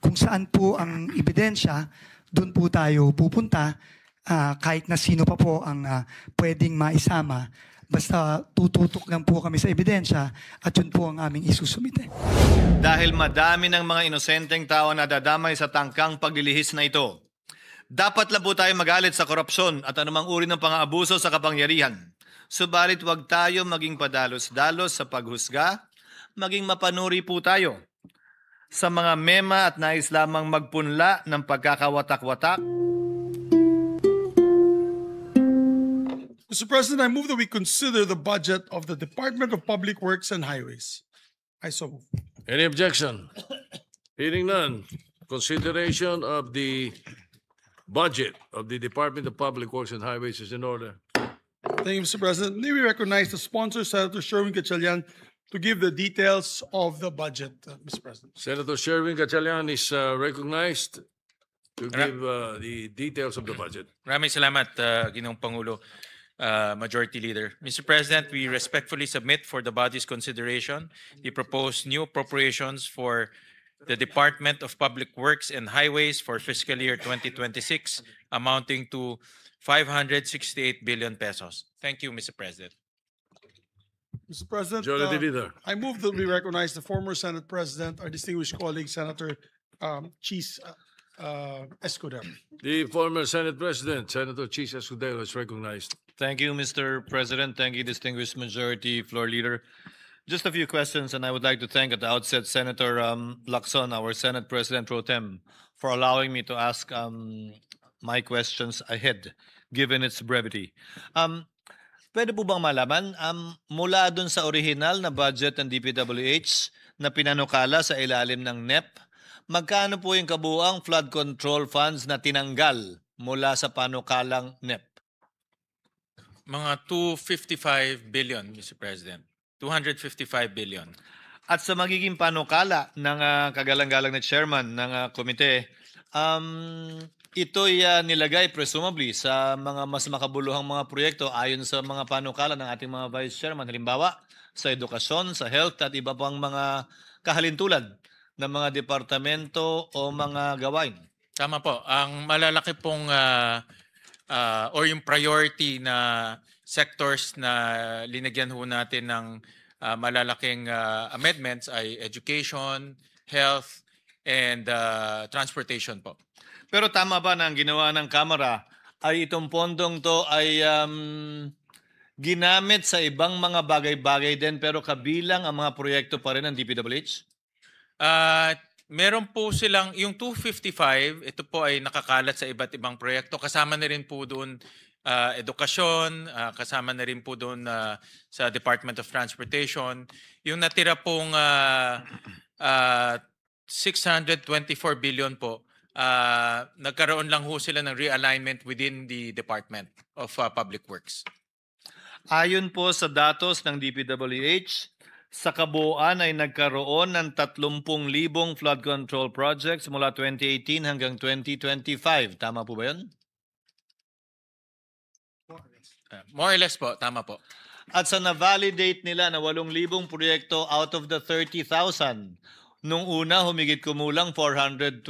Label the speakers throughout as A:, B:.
A: kung saan po ang ebidensya, doon po tayo pupunta, kahit na sino pa po ang pwedeng maisama. Basta tututok lang po kami sa ebidensya at yun po ang aming isusumite.
B: Dahil madami ng mga inosenteng tao na dadamay sa tangkang paglilihis na ito, dapat lang po tayo magalit sa korupsyon at anumang uri ng pang-aabuso sa kapangyarihan. Subalit huwag tayo maging padalos-dalos sa paghusga, maging mapanuri po tayo sa mga mema at nais lamang magpunla ng pagkakawatak-watak.
C: Mr. President, I move that we consider the budget of the Department of Public Works and Highways. I so move.
D: Any objection? Hearing none. Consideration of the budget of the Department of Public Works and Highways is in order.
C: Thank you, Mr. President. May we recognize the sponsor, Senator Sherwin Gatchalian, to give the details of the budget, Mr. President.
D: Senator Sherwin Gatchalian is recognized to give the details of the budget.
E: Maraming salamat, Ginoong Pangulo, Majority Leader. Mr. President, we respectfully submit for the body's consideration the proposed new appropriations for the Department of Public Works and Highways for fiscal year 2026 amounting to 568 billion pesos. Thank you, Mr. President.
C: Mr. President,
D: Majority Leader.
C: I move that we recognize the former Senate President, our distinguished colleague, Senator Cheese Escudero.
D: The former Senate President, Senator Cheese Escudero, is recognized.
B: Thank you, Mr. President. Thank you, distinguished majority floor leader. Just a few questions, and I would like to thank at the outset Senator Lacson, our Senate President Pro Tem, for allowing me to ask my questions ahead, given its brevity. Pwede po bang malaman, mula dun sa original na budget ng DPWH na pinanukala sa ilalim ng NEP, magkano po yung kabuuang flood control funds na tinanggal mula sa panukalang NEP?
E: Mga 255 billion, Mr. President. 255 billion.
B: At sa magiging panukala ng kagalang-galang na chairman ng komite, ito'y nilagay presumably sa mga mas makabuluhang mga proyekto ayon sa mga panukala ng ating mga vice chairman. Halimbawa, sa edukasyon, sa health at iba pang mga kahalintulad ng mga departamento o mga gawain.
E: Tama po. Ang malalaki pong or yung priority na sectors na linagyan ho natin ng malalaking amendments ay education, health, and transportation po.
B: Pero tama ba na ang ginawa ng Kamara ay itong pondong to ay ginamit sa ibang mga bagay-bagay din pero kabilang ang mga proyekto pa rin ng DPWH?
E: Meron po silang, yung 255, ito po ay nakakalat sa iba't ibang proyekto. Kasama na rin po doon edukasyon, kasama na rin po doon sa Department of Transportation. Yung natira pong 624 billion po, nagkaroon lang ho sila ng realignment within the Department of Public Works.
B: Ayon po sa datos ng DPWH, sa kabuuan ay nagkaroon ng 30,000 flood control projects mula 2018 hanggang 2025. Tama po ba yun?
E: More or less po, tama po.
B: At sa na-validate nila na 8,000 proyekto out of the 30,000, nung una humigit kumulang 421,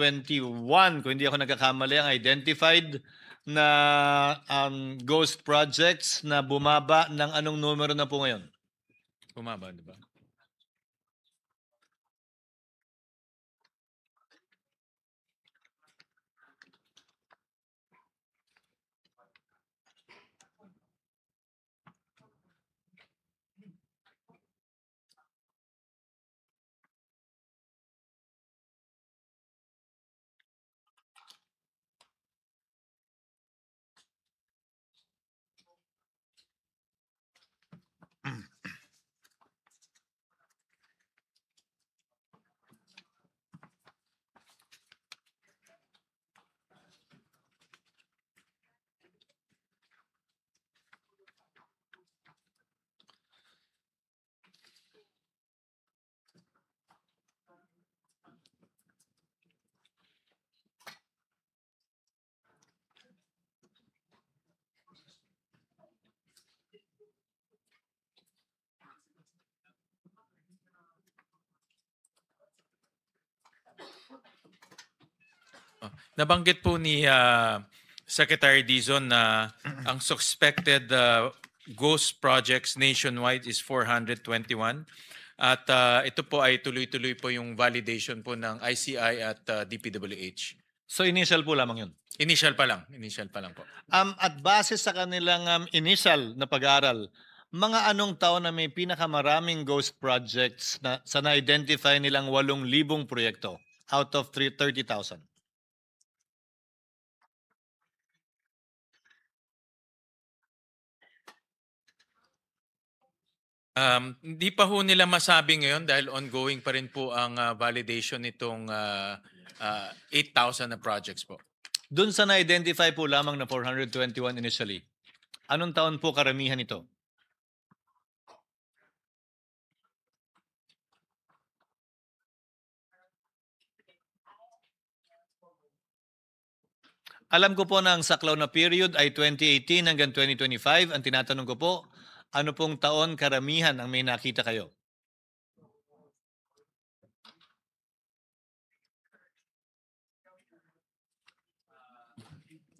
B: kung hindi ako nagkakamali, ang identified na ghost projects na bumaba ng anong numero na po ngayon?
E: Bumaba, di ba? Nabanggit po ni Secretary Dizon na ang suspected ghost projects nationwide is 421. At ito po ay tuloy-tuloy po yung validation po ng ICI at DPWH.
B: So initial po lamang yun.
E: Initial pa lang po.
B: At base sa kanilang initial na pag-aaral, mga anong taon na may pinakamaraming ghost projects na sa na-identify nilang 8,000 proyekto out of 30,000?
E: Hindi pa ho nila masabi ngayon dahil ongoing pa rin po ang validation nitong 8,000 na projects po.
B: Doon sa na-identify po lamang na 421 initially, anong taon po karamihan ito? Alam ko po na ang saklaw na period ay 2018 hanggang 2025. Ang tinatanong ko po, ano pong taon karamihan ang may nakita kayo?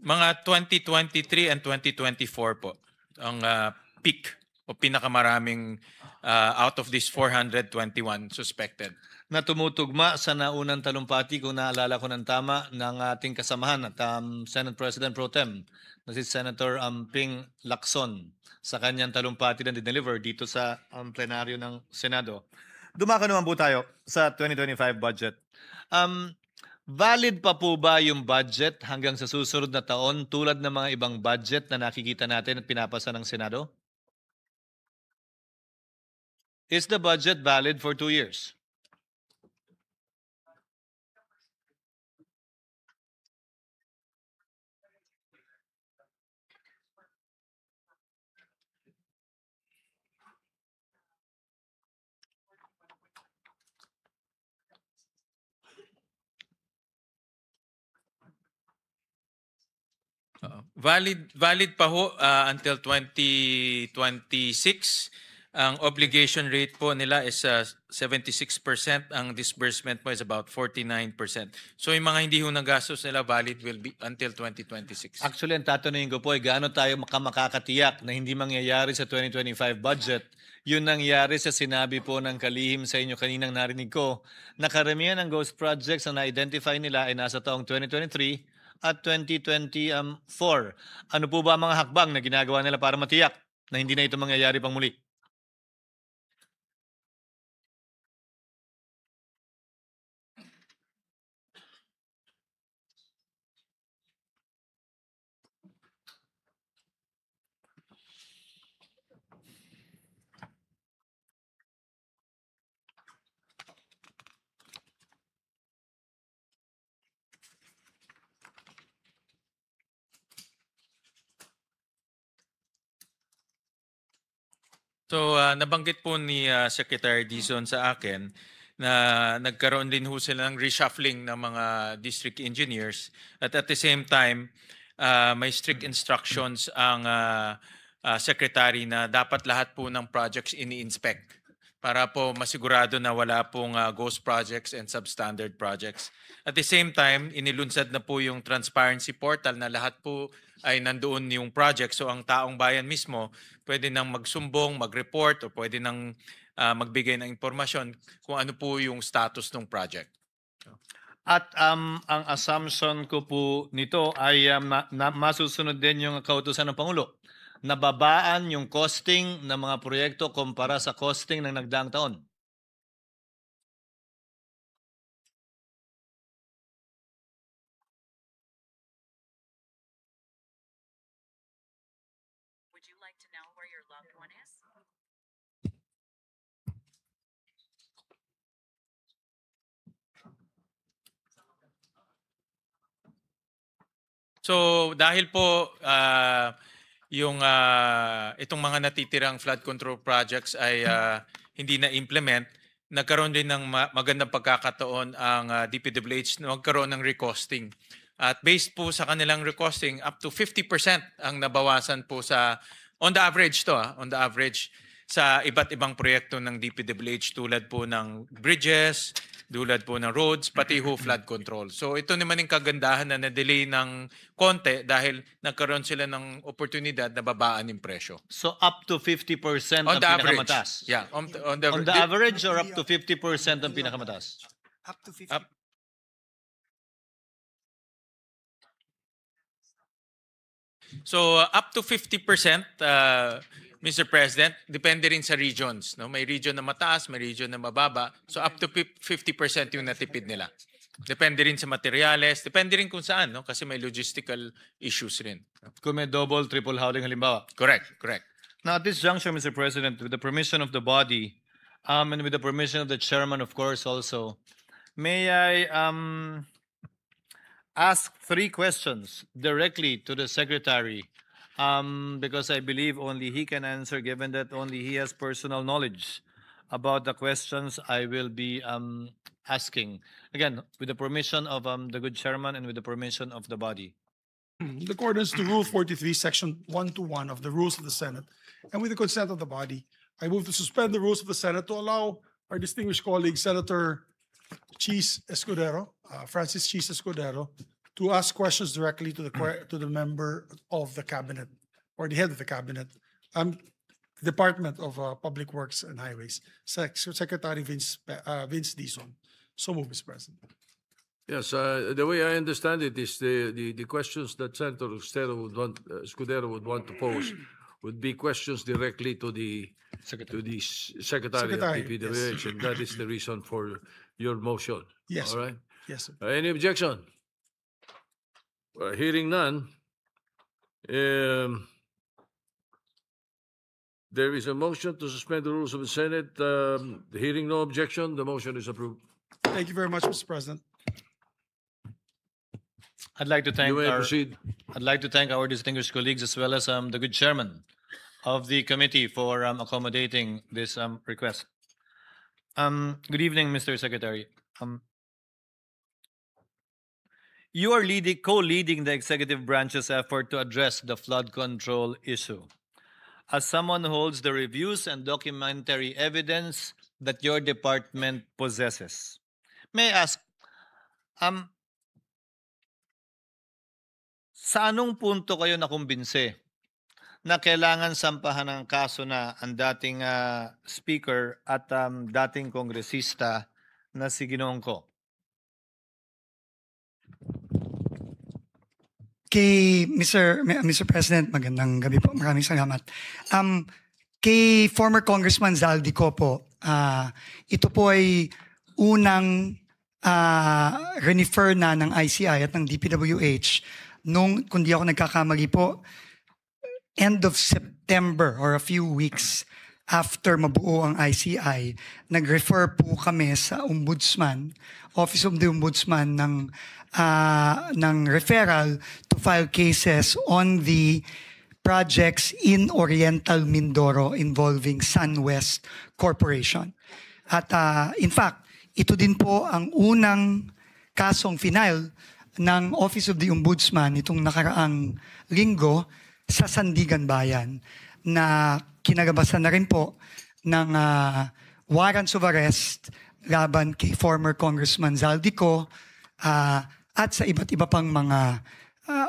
E: Mga 2023 and 2024 po ang peak o pinakamaraming out of this 421 suspected.
B: Na tumutugma sa naunang talumpati, kung naalala ko ng tama, ng ating kasamahan at Senate President Pro Tem na si Senator Ping Lacson sa kanyang talumpati na dineliver dito sa plenaryo ng Senado. Dumako naman po tayo sa 2025 budget. Valid pa po ba yung budget hanggang sa susunod na taon tulad ng mga ibang budget na nakikita natin at pinapasa ng Senado? Is the budget valid for 2 years?
E: Valid pa ho until 2026. Ang obligation rate po nila is 76%. Ang disbursement po is about 49%. So yung mga hindi ho nagastos nila valid will be until 2026.
B: Actually, ang tatanungin ko po ay gaano tayo makakatiyak na hindi mangyayari sa 2025 budget yun nangyari sa sinabi po ng kalihim sa inyo kaninang narinig ko na karamihan ng ghost projects na na-identify nila ay nasa taong 2023 at 2024. Ano po ba ang mga hakbang na ginagawa nila para matiyak na hindi na ito mangyayari pang muli?
E: So nabanggit po ni Secretary Dizon sa akin na nagkaroon din ho sila ng reshuffling ng mga district engineers at the same time may strict instructions ang secretary na dapat lahat po ng projects ini-inspect para po masigurado na wala pong ghost projects and substandard projects. At the same time, inilunsad na po yung transparency portal na lahat po ay nandoon yung project. So ang taong bayan mismo pwede nang magsumbong, mag-report o pwede nang magbigay ng impormasyon kung ano po yung status ng project.
B: At ang assumption ko po nito ay masusunod din yung kautusan ng Pangulo. Nababaan yung costing ng mga proyekto kumpara sa costing ng nagdaang taon.
F: Would you like to know where your loved one is?
E: So dahil po yung itong mga natitirang flood control projects ay hindi na implement, nagkaroon din ng magandang pagkakataon ang DPWH na magkaroon ng recosting. At based po sa kanilang recosting, up to 50% ang nabawasan po sa on the average sa iba't ibang proyekto ng DPWH tulad po ng bridges, tulad po ng roads, pati ho flood control. So ito naman yung kagandahan na na-delay ng konti dahil nagkaroon sila ng oportunidad na babaan yung presyo.
B: So up to 50%
E: On
B: ang
E: the average.
B: pinakamataas?
E: Yeah, on
B: On the average or up to 50% ang pinakamataas?
A: Up to 50.
E: Up. So up to 50%, Mr. President, depende rin sa regions. No? May region na mataas, may region na mababa. So up to 50% yung natipid nila. Depende rin sa materials, depende rin kung saan, no? Kasi may logistical issues rin.
B: Kung may double, triple howling halimbawa.
E: Correct, correct.
B: Now, at this juncture, Mr. President, with the permission of the body, and with the permission of the chairman, of course, also, may I ask 3 questions directly to the secretary, because I believe only he can answer, given that only he has personal knowledge about the questions I will be asking. Again, with the permission of the good chairman and with the permission of the body.
C: In accordance to Rule 43, Section 121 of the Rules of the Senate, and with the consent of the body, I move to suspend the rules of the Senate to allow our distinguished colleague, Senator Cheese Escudero, Francis Cheese Escudero, to ask questions directly to the member of the cabinet or the head of the cabinet, Department of Public Works and Highways, Secretary Vince Dizon. So move, Mr. President.
D: Yes, the way I understand it is the questions that Senator Escudero would want to pose would be questions directly to the Secretary of
C: Secretary,
D: DPWH, and that is the reason for your motion.
C: Yes,
D: All right.
C: Yes, sir.
D: Any objection? Hearing none, there is a motion to suspend the rules of the Senate. Hearing no objection, the motion is approved.
C: Thank you very much, Mr. President.
B: I'd like to thank
D: You may
B: our
D: proceed.
B: I'd like to thank our distinguished colleagues as well as the good chairman of the committee for accommodating this request. Good evening, Mr. Secretary. You are co-leading the executive branch's effort to address the flood control issue. As someone who holds the reviews and documentary evidence that your department possesses, may I ask, sa anong punto kayo nakumbinse na kailangan sampahan ng kaso na ang dating speaker at dating kongresista na si Ginoong Ko?
A: Kay Mr. President, magandang gabi po. Maraming salamat. Kay former Congressman Zaldico po, ito po ay unang refer na ng ICI at ng DPWH nung, kung di ako nagkakamali po, end of September or a few weeks after mabuo ang ICI, nag-refer po kami sa Ombudsman, Office of the Ombudsman ng referral to file cases on the projects in Oriental Mindoro involving SunWest Corporation. At in fact, ito din po ang unang kasong final ng Office of the Ombudsman itong nakaraang linggo sa Sandigan Bayan na kinagabasan na rin po ng warrants of arrest laban kay former Congressman Zaldico at sa iba't iba pang mga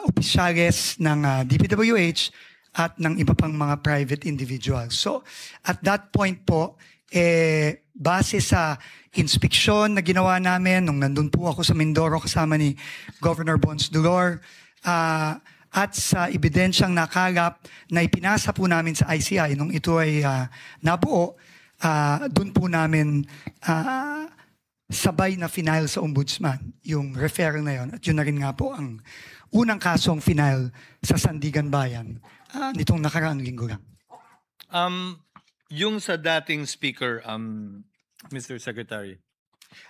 A: opisyales ng DPWH at ng iba pang mga private individuals. So at that point po, base sa inspeksyon na ginawa namin nung nandun po ako sa Mindoro kasama ni Governor Bons Dolor, at sa ebidensyang nakalap na ipinasa po namin sa ICI nung ito ay nabuo, dun po namin sabay na final sa Ombudsman yung referral na yun. At yun na rin nga po ang unang kasong final sa Sandigan Bayan nitong nakaraang linggo lang.
B: Yung sa dating speaker, Mr. Secretary,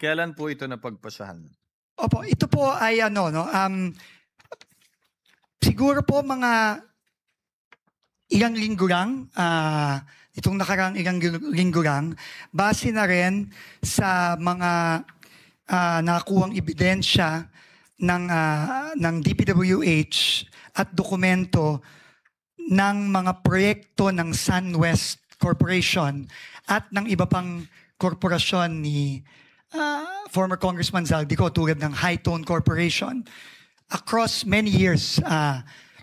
B: kailan po ito napagpasahan?
A: Opo, ito po ay siguro po mga ilang linggo lang, itong nakaraang ilang linggo lang, base na rin sa mga nakuhang ebidensya ng DPWH at dokumento ng mga proyekto ng SunWest Corporation at ng iba pang korporasyon ni former Congressman Zaldico tulad ng High Tone Corporation across many years,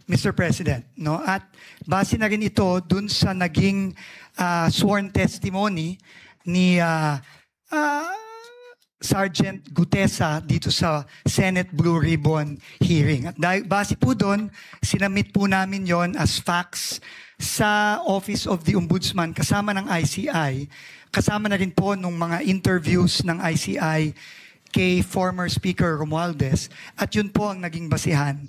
A: Mr. President. No? At base na rin ito dun sa naging sworn testimony ni Sergeant Gutesa dito sa Senate Blue Ribbon hearing. At base po doon, sinamit po namin yon as facts sa Office of the Ombudsman kasama ng ICI. Kasama na rin po nung mga interviews ng ICI kay former Speaker Romualdez. At yun po ang naging basihan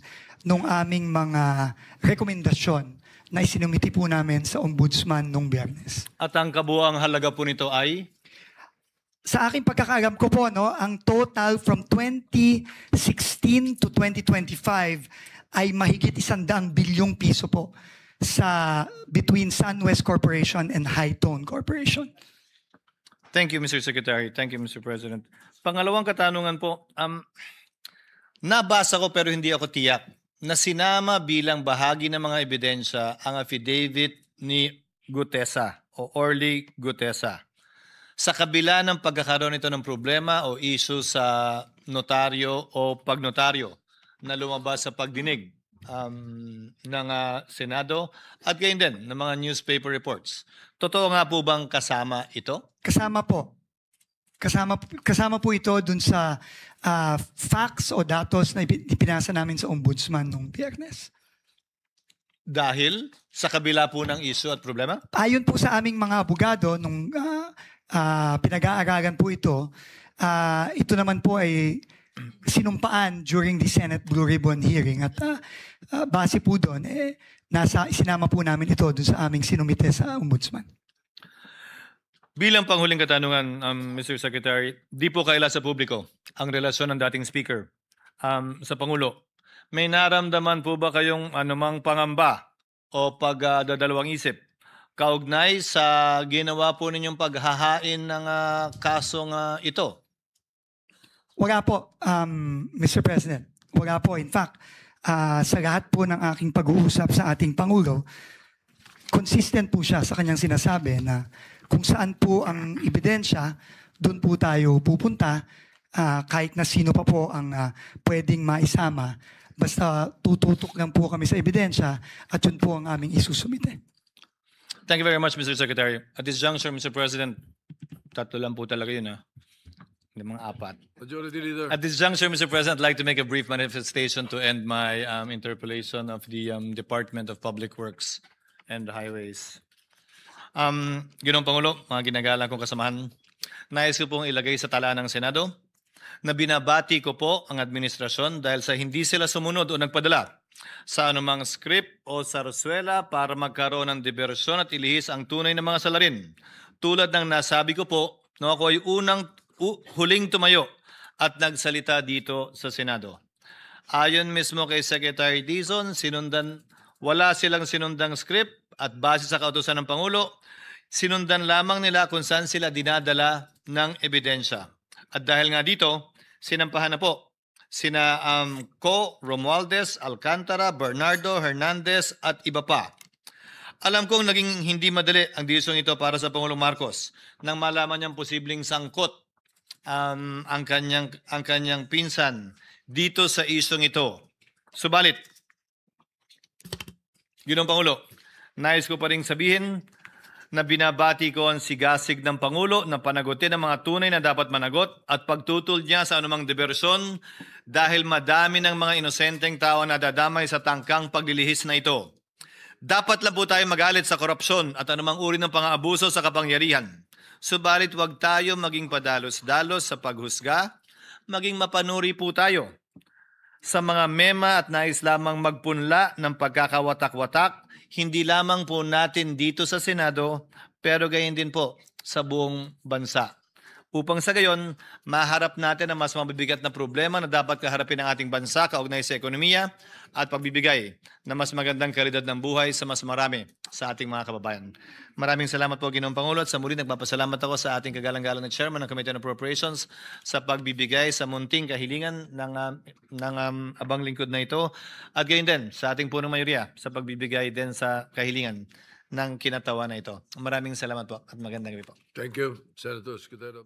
A: nung aming mga rekomendasyon na isinumiti po namin sa Ombudsman nung Biyernes.
B: At ang kabuang halaga po nito ay?
A: Sa aking pagkakaalam ko po, no, ang total from 2016 to 2025 ay mahigit 100 bilyong piso po sa between SunWest Corporation and High Tone Corporation.
B: Thank you, Mr. Secretary. Thank you, Mr. President. Pangalawang katanungan po, nabasa ko pero hindi ako tiyak na sinama bilang bahagi ng mga ebidensya ang affidavit ni Gutesa o Orly Gutesa. Sa kabila ng pagkakaroon ito ng problema o issue sa notaryo o pagnotaryo na lumabas sa pagdinig ng Senado at gayon din ng mga newspaper reports. Totoo nga po bang kasama ito?
A: Kasama po. Kasama po ito dun sa facts o datos na ipinasa namin sa Ombudsman nung Biyernes.
B: Dahil sa kabila po ng issue at problema?
A: Ayon po sa aming mga abogado, nung pinag-aaralan po ito, ito naman po ay sinumpaan during the Senate Blue Ribbon hearing. At base po doon, sinama po namin ito doon sa aming sinumite sa Ombudsman.
B: Bilang panghuling katanungan, Mr. Secretary, di po kaila sa publiko ang relasyon ng dating Speaker sa Pangulo. May naramdaman po ba kayong anumang pangamba o pagdadalawang isip kaugnay sa ginawa po ninyong paghahain ng kasong ito?
A: Wala po, Mr. President. Wala po. In fact, sa lahat po ng aking pag-uusap sa ating Pangulo, consistent po siya sa kanyang sinasabi na kung saan po ang ebidensya, doon po tayo pupunta kahit na sino pa po ang pwedeng maisama. Basta tututok lang po kami sa ebidensya at yun po ang aming isusumite.
B: Thank you very much, Mr. Secretary. At this juncture, Mr. President, tatlo lang po talaga yun, Hindi mga apat.
D: Majority Leader.
B: At this juncture, Mr. President, I'd like to make a brief manifestation to end my interpellation of the Department of Public Works and Highways. Ginoong Pangulo, mga ginagalang kong kasamahan, nais ko pong ilagay sa tala ng Senado na binabati ko po ang administrasyon dahil sa hindi sila sumunod o nagpadala sa anumang script o sarsuela para magkaroon ng diversyon at ilihis ang tunay na mga salarin. Tulad ng nasabi ko po, no, ako ay huling tumayo at nagsalita dito sa Senado. Ayon mismo kay Secretary Dizon, wala silang sinundang script at base sa kautusan ng Pangulo, sinundan lamang nila kung saan sila dinadala ng ebidensya. At dahil nga dito, sinampahan na po sina Co, Romualdez, Alcantara, Bernardo, Hernandez at iba pa. Alam kong naging hindi madali ang desisyon ito para sa Pangulong Marcos nang malaman niyang posibleng sangkot ang kanyang pinsan dito sa isyong ito. Subalit, Ginoong Pangulo, nais ko pa rin sabihin na binabati ko ang sigasig ng Pangulo na panagutin ang mga tunay na dapat managot at pagtutol niya sa anumang diversyon dahil madami ng mga inosenteng tao na dadamay sa tangkang paglilihis na ito. Dapat lang po tayo magalit sa korupsyon at anumang uri ng pang-aabuso sa kapangyarihan. Subalit huwag tayo maging padalos-dalos sa paghusga, maging mapanuri po tayo sa mga mema at nais lamang magpunla ng pagkakawatak-watak, hindi lamang po natin dito sa Senado, pero gayon din po sa buong bansa. Upang sa gayon, maharap natin ang mas mabibigat na problema na dapat kaharapin ng ating bansa kaugnay sa ekonomiya at pagbibigay na mas magandang kalidad ng buhay sa mas marami sa ating mga kababayan. Maraming salamat po, Ginoong Pangulo, at sa muli nagpapasalamat ako sa ating kagalang-galang na Chairman ng Committee on Appropriations sa pagbibigay sa munting kahilingan ng abang lingkod na ito at gayon din sa ating punong mayoriya sa pagbibigay din sa kahilingan ng kinatawa na ito. Maraming salamat po at magandang gabi po.
D: Thank you, Senator Escudero.